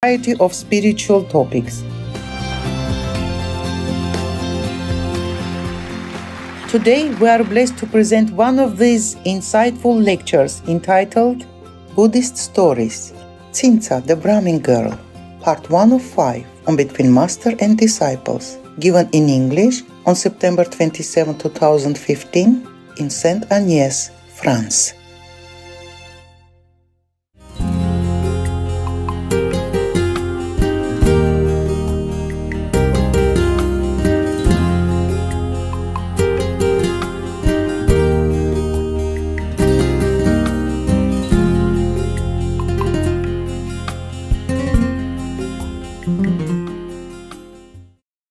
variety of spiritual topics. Today, we are blessed to present one of these insightful lectures entitled Buddhist Stories, Tsinza, the Brahmin Girl, Part 1 of 5, on Between Master and Disciples, given in English on September 27, 2015, in Saint Agnès, France.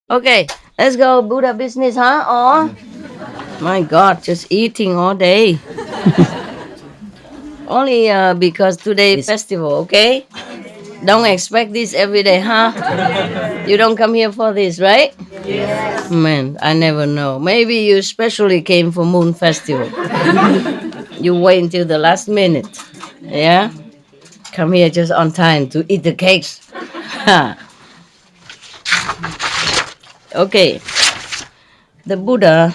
Okay, let's go Buddha business, huh? Or, my God, just eating all day. Only because today is festival, okay? Don't expect this every day, huh? You don't come here for this, right? Yes. Man, I never know. Maybe you especially came for Moon Festival. You wait until the last minute, yeah? Come here just on time to eat the cakes. Okay, the Buddha,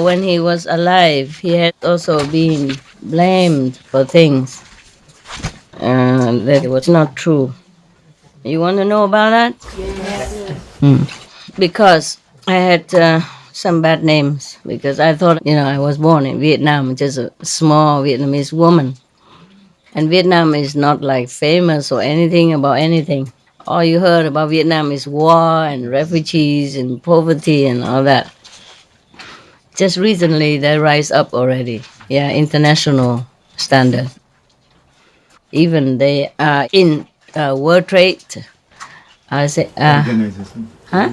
when he was alive, he had also been blamed for things that was not true. You want to know about that? Yes. Because I had some bad names, because I thought, I was born in Vietnam, just a small Vietnamese woman. And Vietnam is not like famous or anything about anything. All you heard about Vietnam is war and refugees and poverty and all that. Just recently, they rise up already. Yeah, international standard. Even they are in World Trade. Organization. Huh?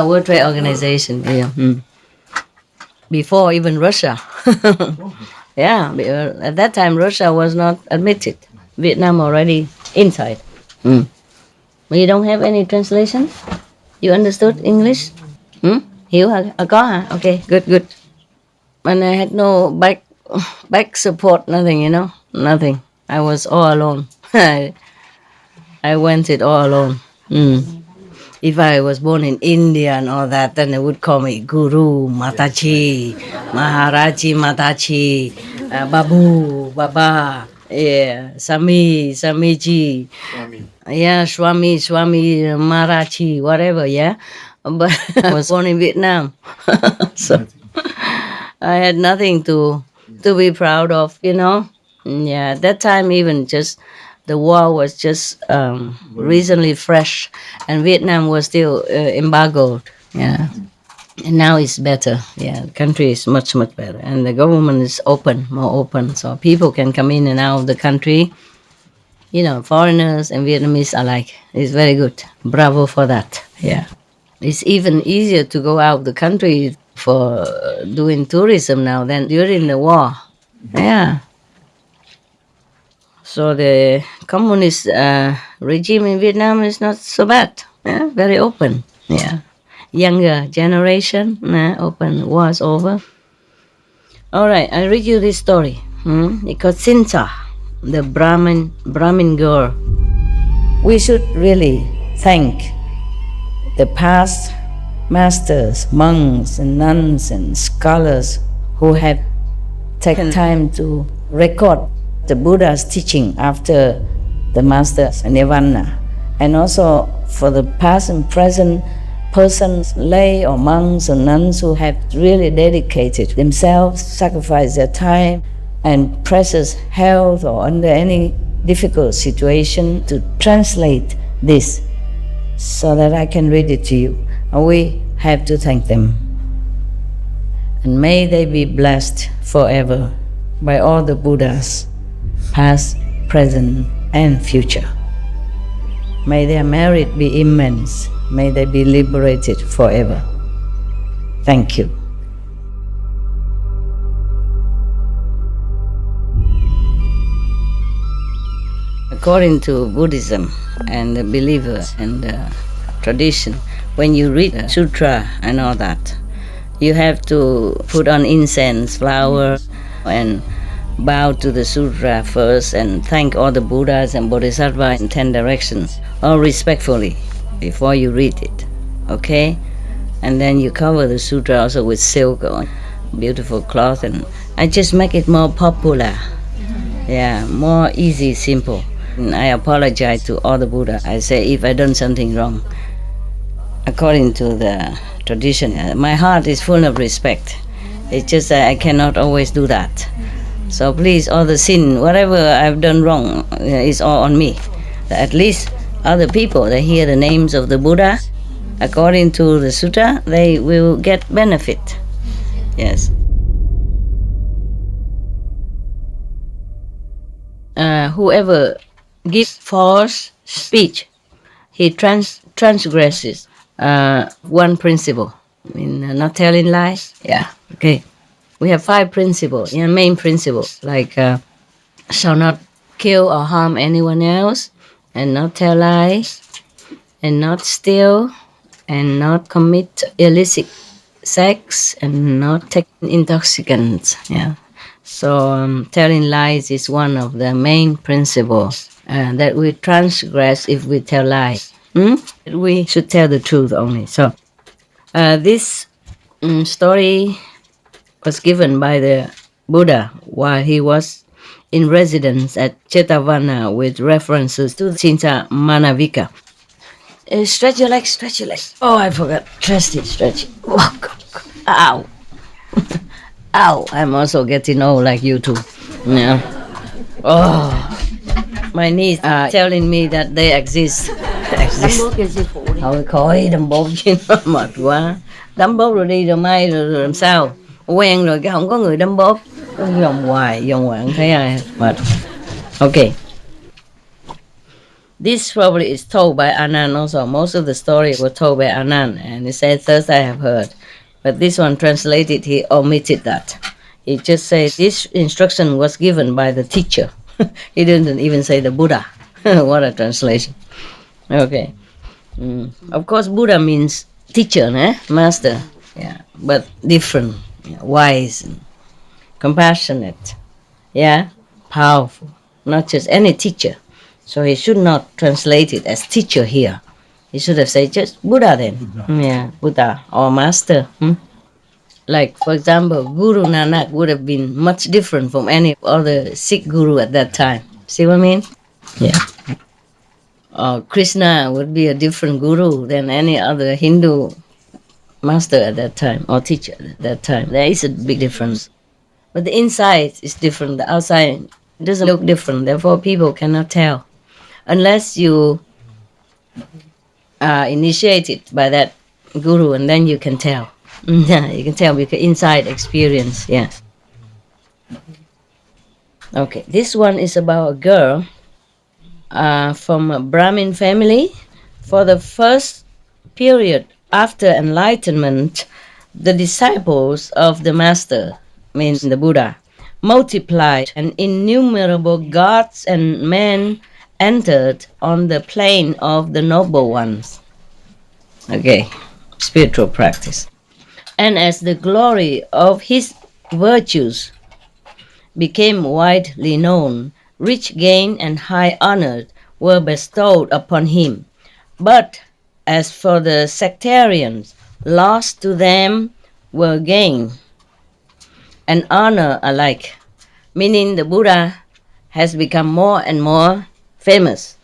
World Trade Organization. Yeah. Before even Russia. Yeah, at that time Russia was not admitted. Vietnam already inside. You don't have any translation? You understood English? Hiểu hả? Có hả? Okay, good. And I had no back support, nothing, nothing. I was all alone. I went it all alone. If I was born in India and all that, then they would call me Guru, Mataji, Maharaji, Mataji, Babu, Baba, yeah, Samiji. Yeah, Swami, Marachi, whatever, yeah. But I was born in Vietnam. So I had nothing to be proud of, Yeah, at that time even just the war was just recently fresh, and Vietnam was still embargoed, yeah. And now it's better, yeah. The country is much, much better, and the government is more open, so people can come in and out of the country. Foreigners and Vietnamese alike. It's very good. Bravo for that. Yeah. It's even easier to go out of the country for doing tourism now than during the war. Yeah. So the communist regime in Vietnam is not so bad. Yeah, very open. Yeah. Younger generation, open. War's over. All right, I read you this story. It's called Tsinza, the Brahmin girl. We should really thank the past masters, monks and nuns and scholars who have taken time to record the Buddha's teaching after the master's nirvana, and also for the past and present persons, lay or monks or nuns who have really dedicated themselves, sacrificed their time and precious health or under any difficult situation to translate this so that I can read it to you. And we have to thank them. And may they be blessed forever by all the Buddhas, past, present, and future. May their merit be immense. May they be liberated forever. Thank you. According to Buddhism and the believers and the tradition, when you read a sutra and all that, you have to put on incense, flowers, and bow to the sutra first and thank all the Buddhas and Bodhisattvas in 10 directions, all respectfully, before you read it. Okay? And then you cover the sutra also with silk or beautiful cloth, and I just make it more popular. Yeah, more easy, simple. And I apologize to all the Buddha. I say if I done something wrong, according to the tradition, my heart is full of respect. It's just that I cannot always do that. So please, all the sin, whatever I've done wrong, is all on me. At least other people, they hear the names of the Buddha, according to the sutta, they will get benefit. Yes. Whoever gives false speech, he transgresses one principle. I mean, not telling lies. Yeah, okay. We have 5 principles, main principles, like shall not kill or harm anyone else, and not tell lies, and not steal, and not commit illicit sex, and not take intoxicants. Yeah. So telling lies is one of the main principles that we transgress if we tell lies. We should tell the truth only. So this story was given by the Buddha while he was in residence at Jetavana with references to Cinta Manavika. Stretch your legs, stretch your legs. Oh, I forgot. Stretch it. Oh, ow. Ow, I'm also getting old like you too. Yeah. Oh, my knees are telling me that they exist. Thôi khỏi đâm bốt chứ nó mệt quá. Đấm bốt rồi đi rồi mai rồi làm sao? Quen rồi cái không có người đấm bốt. Vòng hoài không thấy ai mệt. Okay. This probably is told by Anand also. Most of the stories were told by Anand, and he said, thus I have heard. But this one translated, he omitted that. He just says this instruction was given by the teacher. He didn't even say the Buddha. What a translation. Okay. Of course, Buddha means teacher, master. Yeah, but different, wise, and compassionate. Yeah, powerful. Not just any teacher. So he should not translate it as teacher here. He should have said just Buddha then. Buddha. Yeah, Buddha or master. Like, for example, Guru Nanak would have been much different from any other Sikh guru at that time. See what I mean? Yeah. Or Krishna would be a different guru than any other Hindu master at that time or teacher at that time. There is a big difference. But the inside is different. The outside doesn't look different. Therefore, people cannot tell. Unless you are initiated by that guru, and then you can tell. Yeah, you can tell because inside experience, yes. Okay, this one is about a girl from a Brahmin family. For the first period after enlightenment, the disciples of the master, means the Buddha, multiplied, and innumerable gods and men entered on the plane of the noble ones. Okay, spiritual practice. And as the glory of his virtues became widely known, rich gain and high honor were bestowed upon him. But as for the sectarians, loss to them were gain and honor alike, meaning the Buddha has become more and more famous.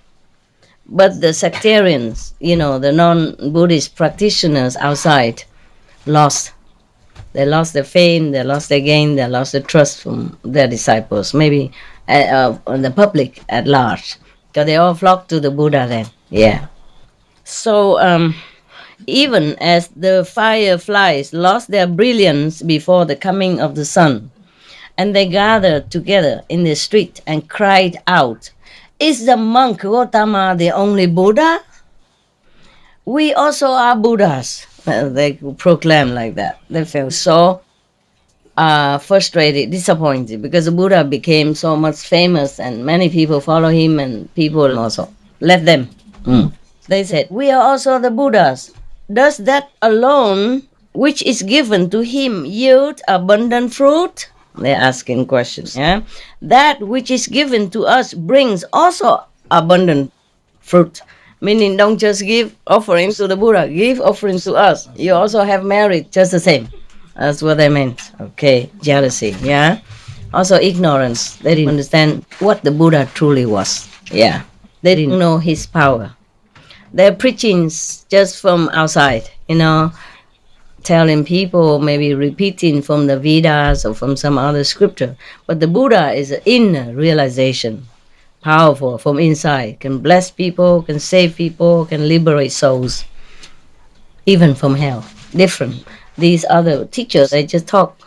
But the sectarians, the non-Buddhist practitioners outside, lost. They lost their fame, they lost their gain, they lost the trust from their disciples, maybe on the public at large. Because they all flocked to the Buddha then. Yeah. So even as the fireflies lost their brilliance before the coming of the sun, and they gathered together in the street and cried out, "Is the monk Gautama the only Buddha? We also are Buddhas." They proclaimed like that. They felt so frustrated, disappointed, because the Buddha became so much famous and many people follow him and people also left them. They said, "We are also the Buddhas. Does that alone, which is given to him, yield abundant fruit?" They're asking questions. Yeah, that which is given to us brings also abundant fruit. Meaning, don't just give offerings to the Buddha. Give offerings to us. You also have merit just the same. That's what they meant. Okay, jealousy. Yeah. Also ignorance. They didn't understand what the Buddha truly was. Yeah. They didn't know his power. Their preachings just from outside, telling people, maybe repeating from the Vedas or from some other scripture. But the Buddha is an inner realization, powerful from inside, can bless people, can save people, can liberate souls, even from hell. Different. These other teachers, they just talk,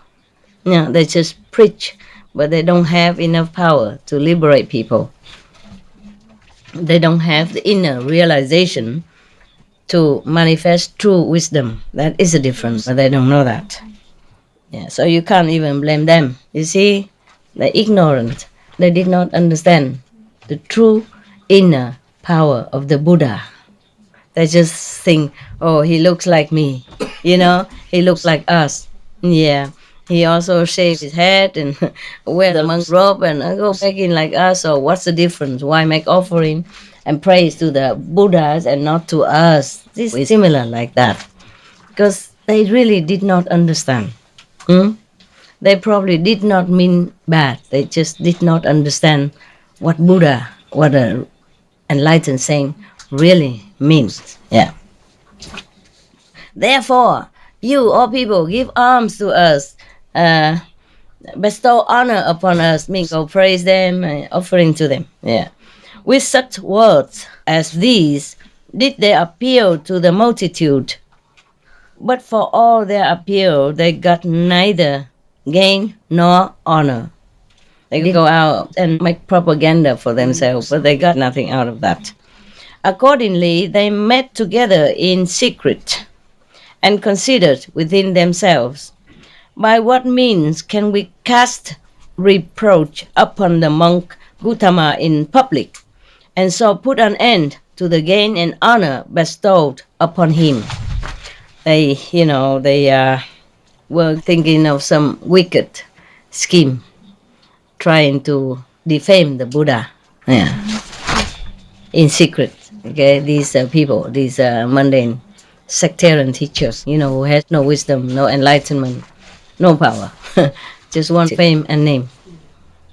they just preach, but they don't have enough power to liberate people. They don't have the inner realization to manifest true wisdom. That is a difference, but they don't know that. Yeah, so you can't even blame them. You see, they're ignorant. They did not understand the true inner power of the Buddha. They just think, oh, he looks like me, he looks like us. Yeah, he also shaves his head and wear the monk's robe and go begging like us. So what's the difference? Why make offering and praise to the Buddhas and not to us? This is similar like that, because they really did not understand. They probably did not mean bad. They just did not understand what Buddha, what a enlightened saint really means. Yeah. Therefore, you, all people, give alms to us, bestow honor upon us, mean go praise them, offering to them. Yeah. With such words as these did they appeal to the multitude. But for all their appeal, they got neither gain nor honor. They go out and make propaganda for themselves, but they got nothing out of that. Accordingly, they met together in secret and considered within themselves, by what means can we cast reproach upon the monk Gautama in public, and so put an end to the gain and honor bestowed upon him. They were thinking of some wicked scheme, trying to defame the Buddha, in secret. Okay, these people, these mundane sectarian teachers, who has no wisdom, no enlightenment, no power, just want fame and name.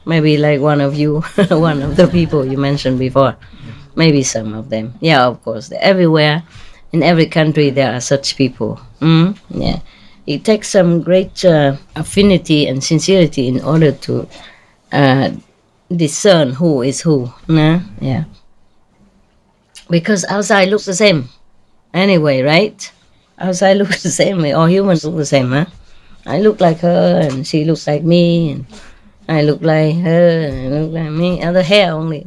Maybe like one of you, one of the people you mentioned before. Maybe some of them. Yeah, of course, they're everywhere. In every country, there are such people. Yeah, it takes some great affinity and sincerity in order to discern who is who. Yeah, because outside looks the same. Anyway, right? Outside looks the same. All humans look the same, huh? I look like her, and she looks like me, and I look like her, and I look like me. Other hair only.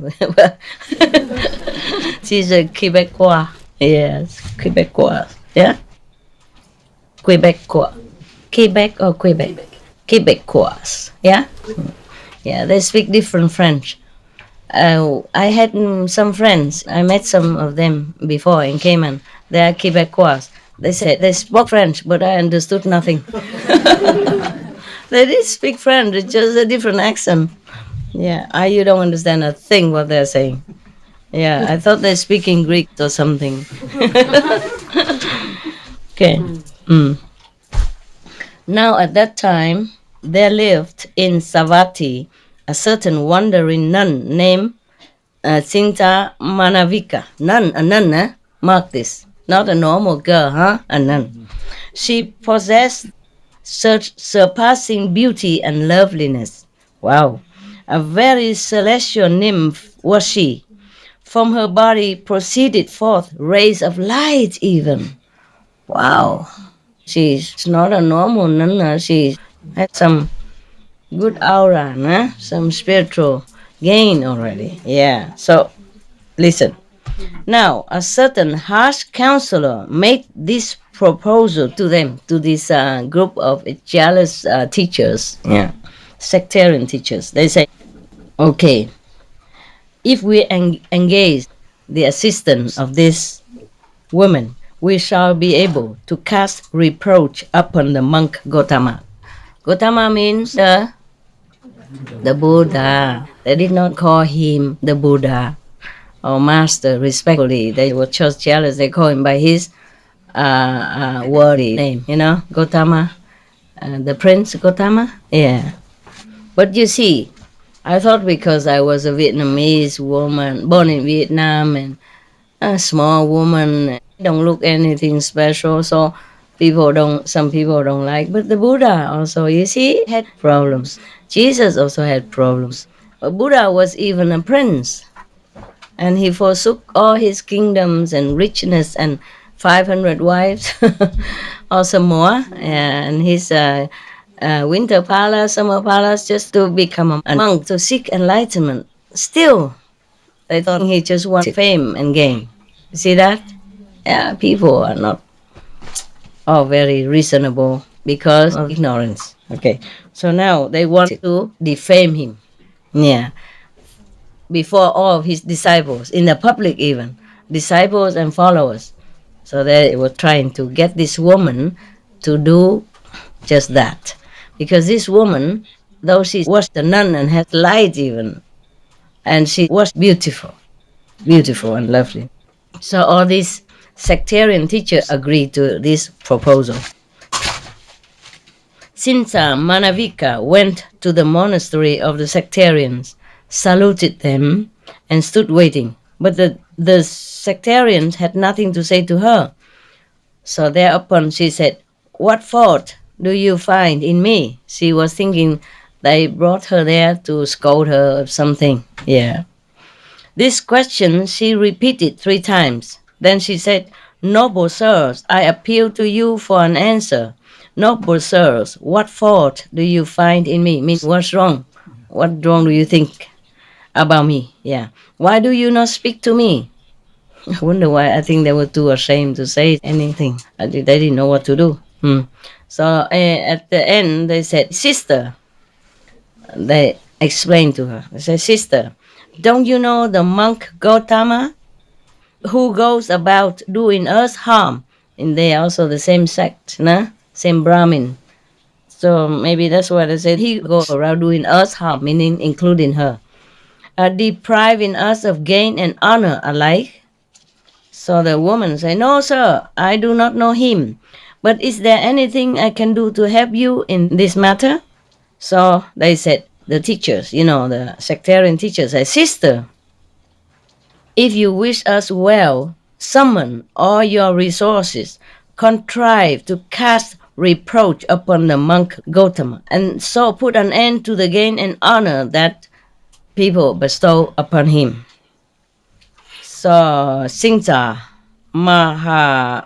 She's a Quebecois. Yes, Quebecois. Yeah? Quebecois. Quebec or Quebec? Quebecois. Yeah? Yeah, they speak different French. I had some friends. I met some of them before in Cayman. They are Quebecois. They said they spoke French, but I understood nothing. They did speak French, it's just a different accent. Yeah, you don't understand a thing what they're saying. Yeah, I thought they're speaking Greek or something. Okay. Now at that time, there lived in Savatthi a certain wandering nun named Sinta Manavika. A nun, mark this. Not a normal girl, huh? A nun. She possessed such surpassing beauty and loveliness. Wow. A very celestial nymph was she. From her body proceeded forth rays of light even. Wow. She's not a normal nun. She had some good aura, some spiritual gain already. Yeah. So, listen. Now, a certain harsh counselor made this proposal to them, to this group of jealous teachers, sectarian teachers. They say, okay, if we engage the assistance of this woman, we shall be able to cast reproach upon the monk Gautama. Gautama means The Buddha. They did not call him the Buddha or master respectfully. They were just jealous. They call him by his worthy name, Gautama, the Prince Gautama. Yeah. But you see, I thought because I was a Vietnamese woman born in Vietnam and a small woman, don't look anything special, so some people don't like. But the Buddha also, you see, had problems. Jesus also had problems. But Buddha was even a prince, and he forsook all his kingdoms and richness and 500 wives or some more, and his winter palace, summer palace, just to become a monk to seek enlightenment. Still, they thought he just wanted fame and gain. You see that? Yeah, people are not all very reasonable because of ignorance. Okay, so now they want to defame him. Yeah, before all of his disciples, in the public even, disciples and followers. So they were trying to get this woman to do just that. Because this woman, though she was a nun and had light even, and she was beautiful and lovely. So all these sectarian teachers agreed to this proposal. Sinta Manavika went to the monastery of the sectarians, saluted them, and stood waiting. But the sectarians had nothing to say to her. So thereupon she said, "What fault do you find in me?" She was thinking they brought her there to scold her or something. Yeah. This question she repeated 3 times. Then she said, "Noble sirs, I appeal to you for an answer. Noble sirs, what fault do you find in me?" Means, what's wrong? What wrong do you think about me? Yeah. Why do you not speak to me? I wonder why. I think they were too ashamed to say anything. They didn't know what to do. So at the end, they said, "Sister," they explained to her. They said, "Sister, don't you know the monk Gautama who goes about doing us harm?" And they are also the same sect, nah? Same Brahmin. So maybe that's why they said he goes around doing us harm, meaning including her, depriving us of gain and honor alike. So the woman said, "No, sir, I do not know him. But is there anything I can do to help you in this matter?" So they said, the teachers, the sectarian teachers said, "Sister, if you wish us well, summon all your resources, contrive to cast reproach upon the monk Gautama, and so put an end to the gain and honor that people bestow upon him." So Singta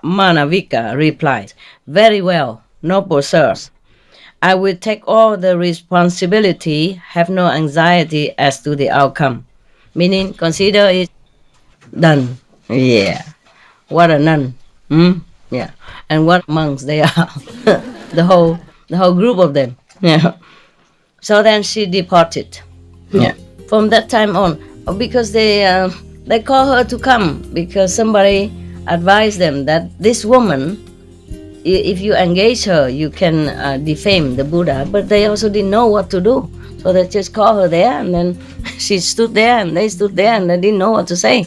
Manavika replied, "Very well, noble sirs. I will take all the responsibility, have no anxiety as to the outcome." Meaning, consider it done. Yeah. What a nun. Yeah. And what monks they are. the whole group of them. Yeah. So then she departed. Yeah. From that time on, because they call her to come because somebody advised them that this woman, if you engage her, you can defame the Buddha. But they also didn't know what to do. So they just called her there, and then she stood there, and they stood there, and they didn't know what to say.